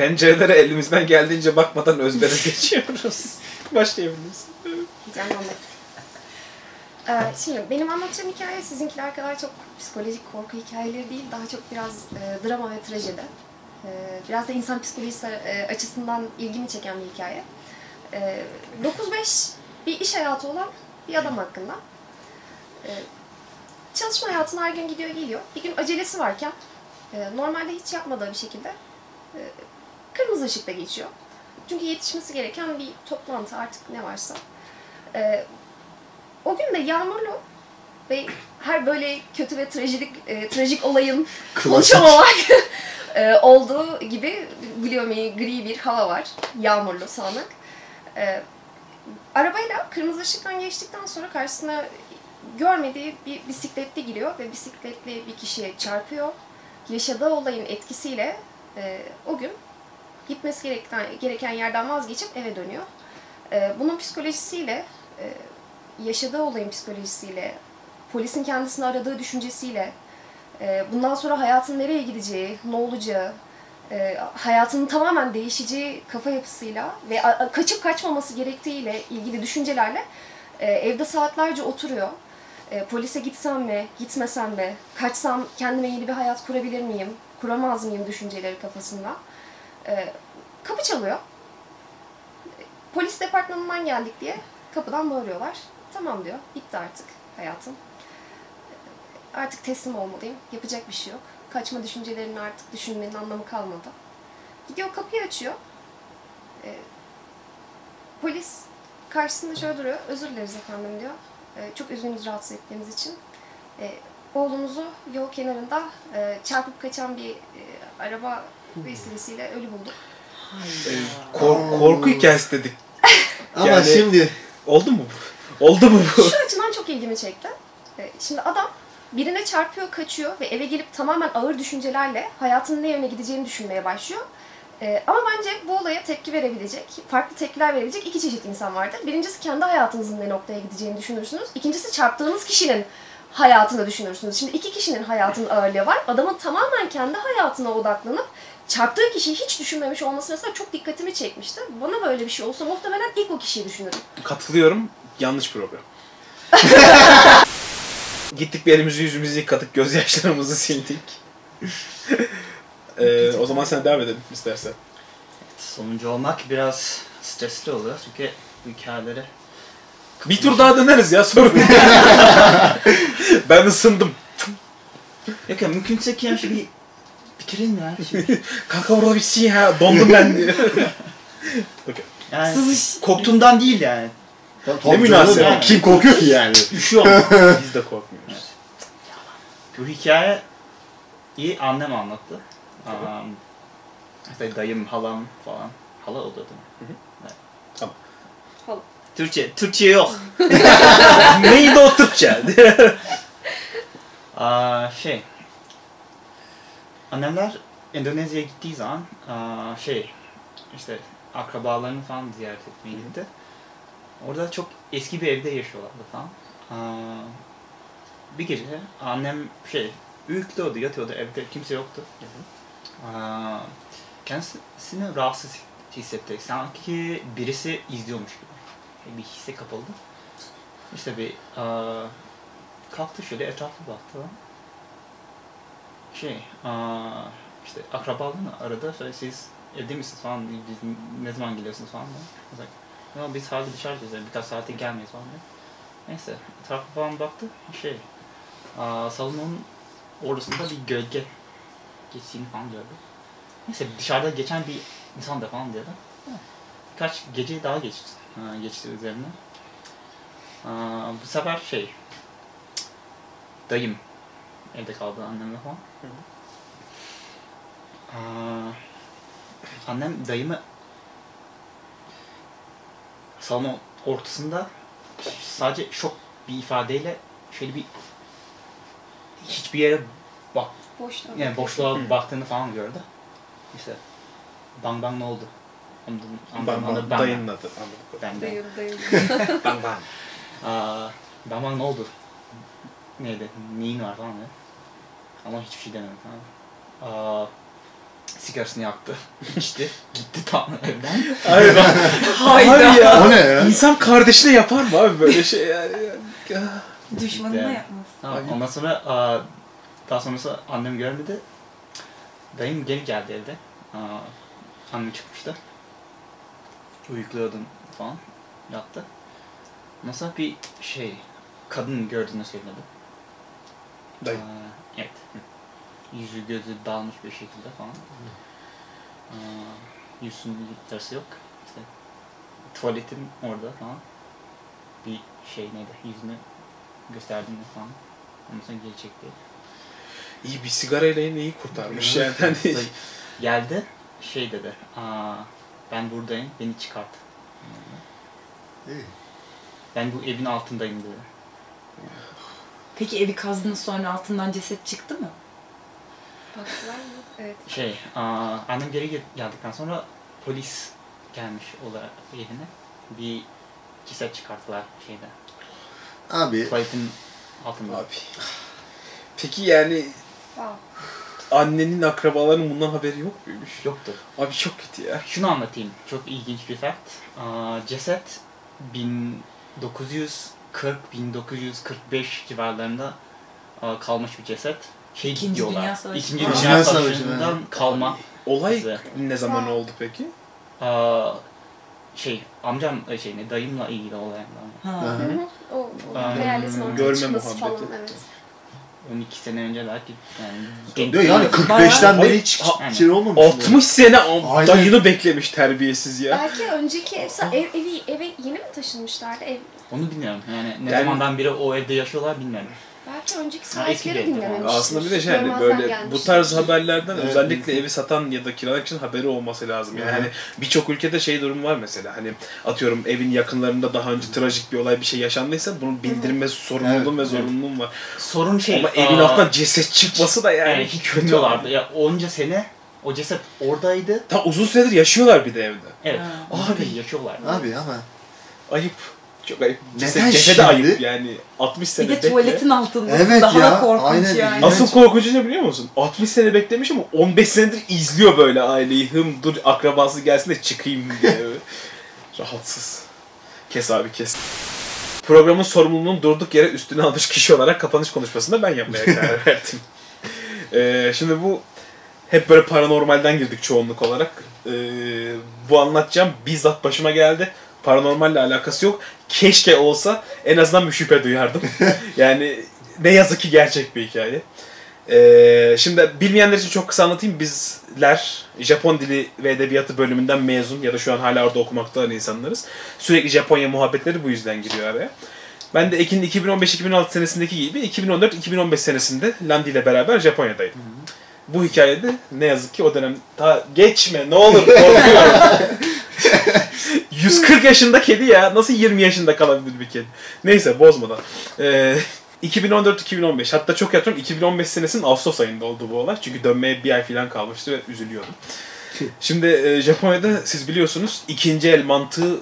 pencerelere elimizden geldiğince bakmadan özbere geçiyoruz. Başlayabiliriz. Canlanmak. Şimdi benim anlatacağım hikaye sizinkiler kadar çok psikolojik korku hikayeleri değil, daha çok biraz drama ve trajedi. Biraz da insan psikolojisi açısından ilgimi çeken bir hikaye. 9-5 bir iş hayatı olan bir adam hakkında. Çalışma hayatına her gün gidiyor geliyor. Bir gün acelesi varken normalde hiç yapmadığı bir şekilde kırmızı ışıkta geçiyor. Çünkü yetişmesi gereken bir toplantı artık ne varsa. O gün de yağmurlu ve her böyle kötü ve trajik olayın oluşamamak olduğu gibi gri bir hava var. Yağmurlu, sağanak. Arabayla kırmızı ışıktan geçtikten sonra karşısına görmediği bir bisikletli giriyor ve bisikletli bir kişiye çarpıyor. Yaşadığı olayın etkisiyle o gün gitmesi gereken yerden vazgeçip eve dönüyor. Bunun psikolojisiyle, yaşadığı olayın psikolojisiyle, polisin kendisini aradığı düşüncesiyle, bundan sonra hayatın nereye gideceği, ne olacağı, hayatının tamamen değişeceği kafa yapısıyla ve kaçıp kaçmaması gerektiğiyle ilgili düşüncelerle evde saatlerce oturuyor. Polise gitsem mi, gitmesem mi, kaçsam kendime yeni bir hayat kurabilir miyim, kuramaz mıyım düşünceleri kafasında. Kapı çalıyor. Polis departmanından geldik diye kapıdan bağırıyorlar. Tamam diyor, bitti artık hayatım. Artık teslim olmalıyım, yapacak bir şey yok. Kaçma düşüncelerini artık düşünmenin anlamı kalmadı. Gidiyor kapıyı açıyor. Polis karşısında şöyle duruyor. Özür dileriz efendim diyor. Çok üzgünüz rahatsız ettiğimiz için. Oğlunuzu yol kenarında çarpıp kaçan bir araba vesilesiyle ölü bulduk. Korku hikayesi dedik. Ama yani, şimdi... Oldu mu bu? Oldu mu bu? Şu açıdan çok ilgimi çekti. Şimdi adam birine çarpıyor, kaçıyor ve eve gelip tamamen ağır düşüncelerle hayatının ne yöne gideceğini düşünmeye başlıyor. Ama bence bu olaya tepki verebilecek, farklı tepkiler verebilecek iki çeşit insan vardır. Birincisi kendi hayatınızın ne noktaya gideceğini düşünürsünüz. İkincisi çarptığınız kişinin hayatını düşünürsünüz. Şimdi iki kişinin hayatının ağırlığı var. Adamın tamamen kendi hayatına odaklanıp çarptığı kişiyi hiç düşünmemiş olması mesela çok dikkatimi çekmişti. Bana böyle bir şey olsa muhtemelen ilk o kişiyi düşünürüm. Katılıyorum. Yanlış program. Gittik bir elimizi yüzümüzü yıkadık, gözyaşlarımızı sildik. O zaman sen devam edelim istersen. Sonuncu olmak biraz stresli oluyor çünkü bu hikayeleri... Bir tur daha döneriz ya sorun. Ben ısındım. Yok ya mümkünse ki yani bir bitirelim ya. Kanka orada bitsin ya, dondum ben diye. Okay. Yani korktuğumdan değil yani. Ne münasebet. Yani. Kim korkuyor ki yani? Üşüyorum. Biz de korkmuyoruz. Bu hikayeyi annem anlattı. İşte dayım, halam falan. Hala oluyor değil mi? Evet. Tamam. Hala. Türkçe yok. Neydi o Türkçe? Annemler Endonezya'ya gittiği zaman işte akrabalarını falan ziyaret etmeye gitti. Orada çok eski bir evde yaşıyorlardı falan. Bir gece annem uyukluyordu, yatıyordu, evde kimse yoktu. Kendisini rahatsız hissetti. Sanki birisi izliyormuş gibi. Bir hisse kapıldı. İşte kalktı şöyle etrafa baktı. İşte akrabalarını aradı. Siz evde misiniz falan, biz ne zaman geliyorsunuz falan. Ya biz hala dışarıdayız, birkaç saate gelmeyiz falan. Neyse, etrafa falan baktı. Salonun ortasında bir gölge geçtiğini falan gördü. Neyse, dışarıda geçen bir insan da falan dedi. Birkaç gece daha geçti üzerine. Bu sefer dayım evde kaldı annemle falan. Annem dayımı salonun ortasında sadece şok bir ifadeyle hiçbir yere boşluğa baktığını falan gördü. İşte bang bang ne oldu? Bang dayının adı. Dayım. Bang bang. Bang bang ne oldu? Neydi? Neyin var falan dedi. Ama hiçbir şey demedim. Sigarasını yaktı. İçti. Gitti tam evden. Hayır, Hayda. hayır ya. O ne ya? İnsan kardeşine yapar mı abi böyle şey yani? Düşmanına Yani. yapmaz. Tamam, ondan sonra daha sonrası annem görmedi. Dayım geri geldi evde. Annem çıkmıştı. Uyukluyordum falan. Yattı. Nasıl bir kadın gördüğünü söyledi. Dayı. Evet. Yüzü gözü dağılmış bir şekilde falan. Yüzünün tersi yok. İşte tuvaletin orada falan. Bir neydi? Yüzünü gösterdiğinde falan. Ondan sonra geri çekti. İyi bir sigarayla yine iyi kurtarmış yani. Hani Geldi, dedi. Ben buradayım, beni çıkart. İyi. Ben bu evin altındayım dedi. Peki evi kazdınız sonra altından ceset çıktı mı? Baktılar mı? Evet. Annem geri geldikten sonra polis gelmiş olarak evine. Bir ceset çıkarttılar Abi tuvaletin altında. abi. Peki yani Wow. annenin akrabalarının bundan haberi yok muymuş? Yoktu. Abi çok kötü ya. Şunu anlatayım. Çok ilginç bir fact. Ceset 1940-1945 civarlarında kalmış bir ceset. İkinci diyorlar. Dünya Savaşı. İkinci İkinci Dünya Dünya Savaşı'ndan Savaşı, kalma. Olay Bize. ne zaman oldu peki? Amcam dayımla ilgili olaylardan. Ha. Aha. Hı hı. O hayaletin ortaya görme çıkması muhabbeti. falan, evet. 12 sene önce belki Diyor yani 45'ten beri hiç Aynen. şey olmamış. 60 sene Aynen. dayını beklemiş terbiyesiz ya. Belki önceki eve yeni mi taşınmışlardı? Onu bilmiyorum. Yani ne Yani- zamandan beri o evde yaşıyorlar bilmiyorum. Belki önceki eski sahipleri bir ev. dinlememiştir. Aslında bir de Görmezden böyle gelmiştir. bu tarz haberlerden Evet. özellikle evi satan ya da kiralamak için haberi olması lazım. Yani Hı. hani birçok ülkede durum var mesela. Hani atıyorum evin yakınlarında daha önce trajik bir olay bir şey yaşandıysa bunun bildirilme sorumluluğum ve Evet. zorunluluğum var. Sorun Ama evin altından ceset çıkması da yani hiç kötü bilmiyorlardı. abi. Ya onca sene o ceset oradaydı. Tam uzun süredir yaşıyorlar bir de evde. Evet. Ha. Uzun Abi. süredir yaşıyorlar. Abi ama Ayıp. Çok ayıp. Neden Cesede şimdi? ayıp yani. 60 sene Bir de bekle. tuvaletin altında Evet daha ya, da korkunç aynen. yani. Asıl korkuncu ne biliyor musun? 60 sene beklemiş ama 15 senedir izliyor böyle aileyi. Dur akrabası gelsin de çıkayım diye. Rahatsız. Kes abi kes. Programın sorumluluğunu durduk yere üstüne almış kişi olarak kapanış konuşmasında ben yapmaya karar verdim. Şimdi bu hep böyle paranormalden girdik çoğunluk olarak. Bu anlatacağım bizzat başıma geldi. Paranormalle alakası yok. Keşke olsa en azından bir şüphe duyardım. Yani ne yazık ki gerçek bir hikaye. Şimdi bilmeyenler için çok kısa anlatayım. Bizler Japon dili ve edebiyatı bölümünden mezun ya da şu an hala orada okumakta olan insanlarız. Sürekli Japonya muhabbetleri bu yüzden giriyor araya. Ben de Ekin'in 2015-2016 senesindeki gibi 2014-2015 senesinde Landi ile beraber Japonya'daydım. Bu hikayede ne yazık ki o dönem daha geçme ne olur korkuyorum. 140 yaşında kedi ya. Nasıl 20 yaşında kalabilir bir kedi? Neyse bozmadan. 2014-2015 hatta çok yatırım 2015 senesinin Ağustos ayında oldu bu olay. Çünkü dönmeye bir ay falan kalmıştı ve üzülüyordum. Şimdi Japonya'da siz biliyorsunuz ikinci el mantığı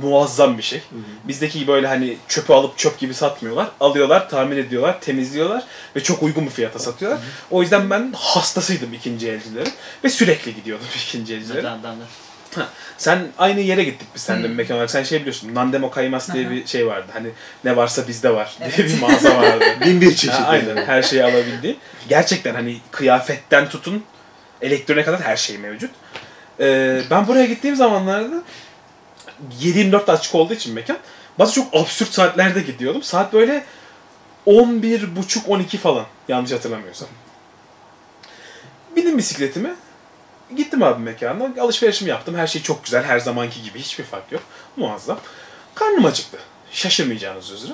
muazzam bir şey. Bizdeki gibi böyle hani çöpü alıp çöp gibi satmıyorlar. Alıyorlar, tamir ediyorlar, temizliyorlar ve çok uygun bir fiyata satıyorlar. O yüzden ben hastasıydım ikinci elcilerin ve sürekli gidiyordum ikinci elcilere. Neden de. Sen aynı yere gittik biz seninle bir mekan olarak. Sen biliyorsun. Nandemo Kaimas diye bir şey vardı. Hani ne varsa bizde var diye bir mağaza vardı. bin bir çeşit. Ha, aynen her şeyi alabildiğin. Gerçekten hani kıyafetten tutun elektronik kadar her şey mevcut. Ben buraya gittiğim zamanlarda 7/24 açık olduğu için mekan bazı çok absürt saatlerde gidiyordum. Saat böyle 11.30-12 falan yanlış hatırlamıyorsam. Bindim bisikletime. Gittim abi mekana, alışverişimi yaptım. Her şey çok güzel, her zamanki gibi. Hiçbir fark yok. Muazzam. Karnım acıktı. Şaşırmayacağınız üzere.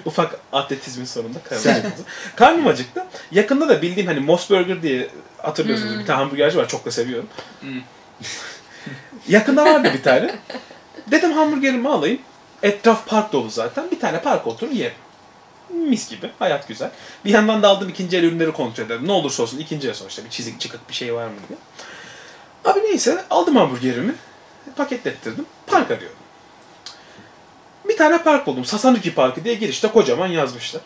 Ufak atletizmin sonunda karnım acıktı. Karnım acıktı. Yakında da bildiğim hani Moss Burger diye hatırlıyorsunuz. Bir tane hamburgerci var, çok da seviyorum. Yakında vardı bir tane. Dedim hamburgerimi alayım. Etraf park dolu zaten. Bir tane park oturur yerim. Mis gibi. Hayat güzel. Bir yandan da aldım ikinci el ürünleri kontrol ederim. Ne olursa olsun ikinci el sonuçta. Bir çizik çıkık bir şey var mı diye. Abi neyse aldım hamburgerimi. Paketlettirdim. Park arıyorum. Bir tane park buldum. Sasanuki Parkı diye girişte kocaman yazmışlar.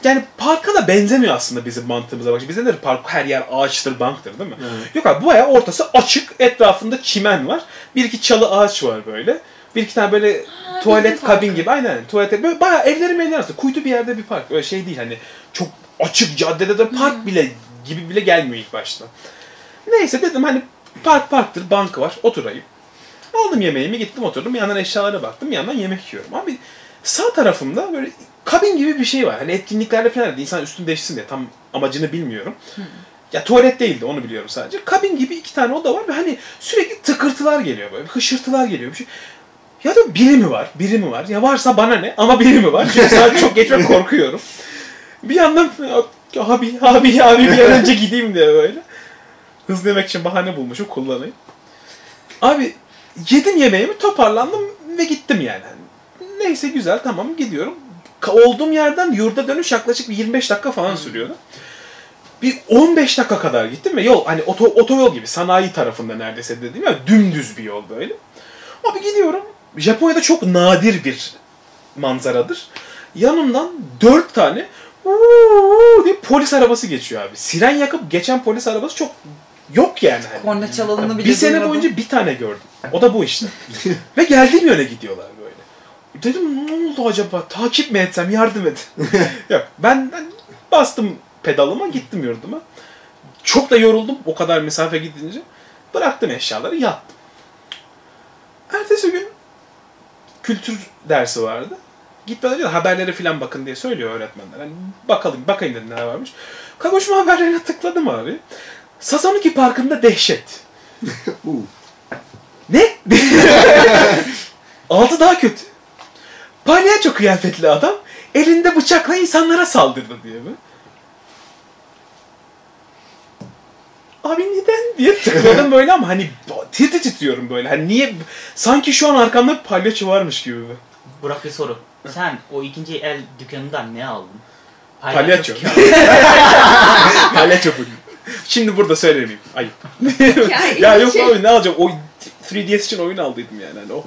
yani parka da benzemiyor aslında bizim mantığımıza bak. Bizde de park her yer ağaçtır, banktır değil mi? Evet. Yok abi, bayağı ortası açık, etrafında çimen var. Bir iki çalı ağaç var böyle. Bir iki tane böyle tuvalet bildim kabin parkı. gibi, aynen tuvalet, böyle bayağı evlerin arasında kuytu bir yerde bir park. Öyle şey değil hani çok açık caddede de park bile gibi bile gelmiyor ilk başta. Neyse dedim hani parktır, bankı var, oturayım. Aldım yemeğimi, gittim oturdum, bir yandan eşyalara baktım, bir yandan yemek yiyorum. Abi sağ tarafımda böyle kabin gibi bir şey var. Hani etkinliklerde falan insan üstünü değişsin diye, tam amacını bilmiyorum. Ya tuvalet değildi, onu biliyorum sadece. Kabin gibi 2 tane oda var ve hani sürekli tıkırtılar geliyor böyle, hışırtılar geliyor bir şey. Ya da biri mi var? Ya varsa bana ne? Ama biri mi var? Çünkü sadece çok geçmek korkuyorum. Bir yandan abi bir an önce gideyim diye böyle. Hızlı yemek için bahane bulmuşum, kullanayım. Abi yedim yemeğimi, toparlandım ve gittim yani. Neyse güzel, tamam gidiyorum. Olduğum yerden yurda dönüş yaklaşık bir 25 dakika falan sürüyordu. Bir 15 dakika kadar gittim ve yol hani otoyol gibi, sanayi tarafında neredeyse dediğim ya, dümdüz bir yol böyle. Abi gidiyorum. Japonya'da çok nadir bir manzaradır. Yanımdan 4 tane diye polis arabası geçiyor abi. Siren yakıp geçen polis arabası çok yok yani. Hani. Korna çalanını bile Bir sene duymadım. boyunca bir tane gördüm. O da bu işte. Ve geldiğim yöne gidiyorlar böyle. Dedim ne oldu acaba? Takip mi etsem? Yardım et. Yok. Ben bastım pedalıma, gittim yurduma. Çok da yoruldum o kadar mesafe gidince. Bıraktım eşyaları, yattım. Ertesi gün kültür dersi vardı. Gitmeden önce de haberlere falan bakın diye söylüyor öğretmenler. Hani bakayım dedim neler varmış. Kavuşma haberlerine tıkladım abi. Sasoniki Parkı'nda dehşet. Ne? Altı daha kötü. Palyaço kıyafetli adam elinde bıçakla insanlara saldırdı diye mi? Abi neden diye tıkladım böyle ama hani titriyorum böyle. Hani niye? Sanki şu an arkamda bir palyaço varmış gibi. Burak, bir soru. Sen o ikinci el dükkanından ne aldın? Palyaço. Palyaço bugün. Şimdi burada söylemeyeyim. Ayıp. Ya yok abi, ne alacağım? O 3DS için oyun aldıydım yani. Hani o.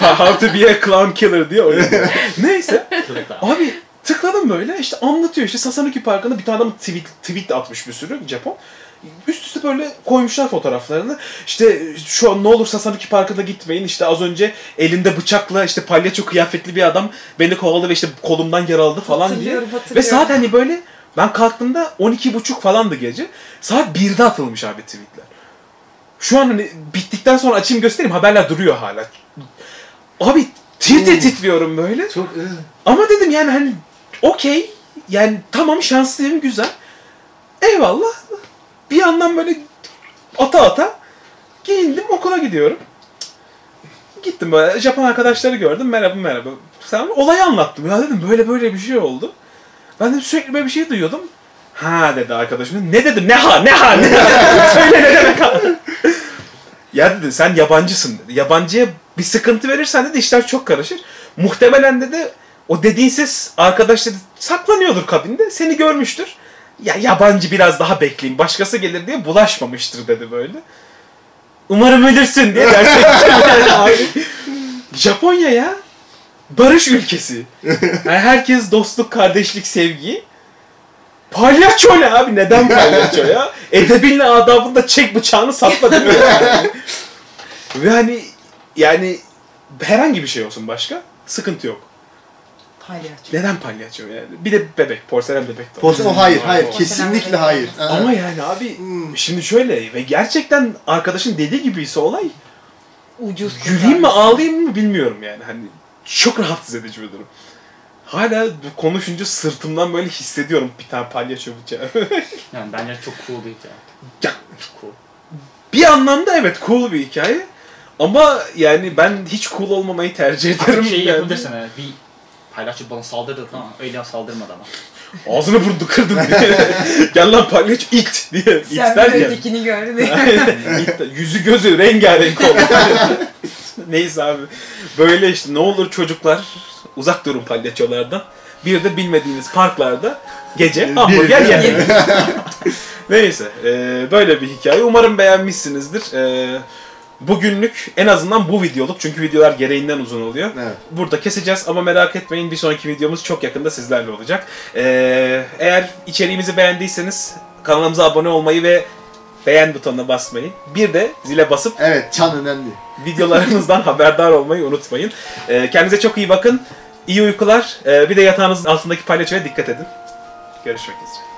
How to be a clown killer diye oyun. Neyse. Abi tıkladım böyle, işte anlatıyor, işte Sasoniki Parkı'nda bir tane adam tweet atmış bir sürü Japon. Üst üste böyle koymuşlar fotoğraflarını. İşte şu an ne olur Sasoniki Parkı'na gitmeyin. İşte az önce elinde bıçakla işte palyaço kıyafetli bir adam beni kovaladı ve işte kolumdan yaraladı falan diye. Ve saat hani böyle ben kalktığımda 12.30 falandı gece. Saat 1'de atılmış abi tweetler. Şu an hani bittikten sonra açayım göstereyim, haberler duruyor hala. Abi titriyorum böyle. Çok Ama dedim yani hani okey, yani tamam, şanslıyım, güzel. Eyvallah. Bir yandan böyle ata giyindim, okula gidiyorum. Gittim böyle, Japon arkadaşları gördüm, merhaba. Sen olayı anlattım. Ya dedim böyle bir şey oldu. Ben de sürekli böyle bir şey duyuyordum. Ha dedi arkadaşım. Ne dedim? Ne ha? Söyle ne demek ha? Ya dedi sen yabancısın dedi. Yabancıya bir sıkıntı verirsen dedi işler çok karışır. Muhtemelen dedi o dediğin ses arkadaş dedi saklanıyordur kabinde. Seni görmüştür. Ya yabancı biraz daha bekleyin. Başkası gelir diye bulaşmamıştır dedi böyle. Umarım ölürsün diye gerçekten abi. Japonya ya. Barış ülkesi. Yani herkes dostluk, kardeşlik, sevgi. Palyaço ne abi? Neden palyaço ya? Edebinle adabında çek bıçağını sapla değil mi? Ve hani yani herhangi bir şey olsun başka sıkıntı yok. Palyaço. Neden palyaço yani? Bir de bebek, porselen bebek de var. o hayır, Porselen kesinlikle bebek hayır. olmaz. Ama yani abi şimdi şöyle ve gerçekten arkadaşın dediği gibiyse olay, Ucuz güleyim mi ağlayayım mı bilmiyorum yani. Hani çok rahatsız edici bir durum. Hala bu konuşunca sırtımdan böyle hissediyorum bir tane palyaço bıçağı. Yani bence çok cool bir hikaye. Ya, bir anlamda evet cool bir hikaye. Ama yani ben hiç cool olmamayı tercih ederim. Artık şey yani. yapabilirsin yani, bir palyaço bana saldırdı ama öyle saldırmadı ama. Ağzını burnunu kırdım diye. Gel lan palyaço it diye. Sen İt bir derken. ötekini gördün. Yüzü gözü rengarenk oldu. Neyse abi. Böyle işte ne olur çocuklar uzak durun palyaçolardan. Bir de bilmediğiniz parklarda gece hamburger yemeyin. Neyse böyle bir hikaye. Umarım beğenmişsinizdir. bugünlük en azından bu videoluk, çünkü videolar gereğinden uzun oluyor. Evet. Burada keseceğiz ama merak etmeyin, bir sonraki videomuz çok yakında sizlerle olacak. Eğer içeriğimizi beğendiyseniz kanalımıza abone olmayı ve beğen butonuna basmayı, bir de zile basıp Evet, çan önemli. videolarımızdan haberdar olmayı unutmayın. Kendinize çok iyi bakın. İyi uykular. Bir de yatağınızın altındaki palyaçoya dikkat edin. Görüşmek üzere.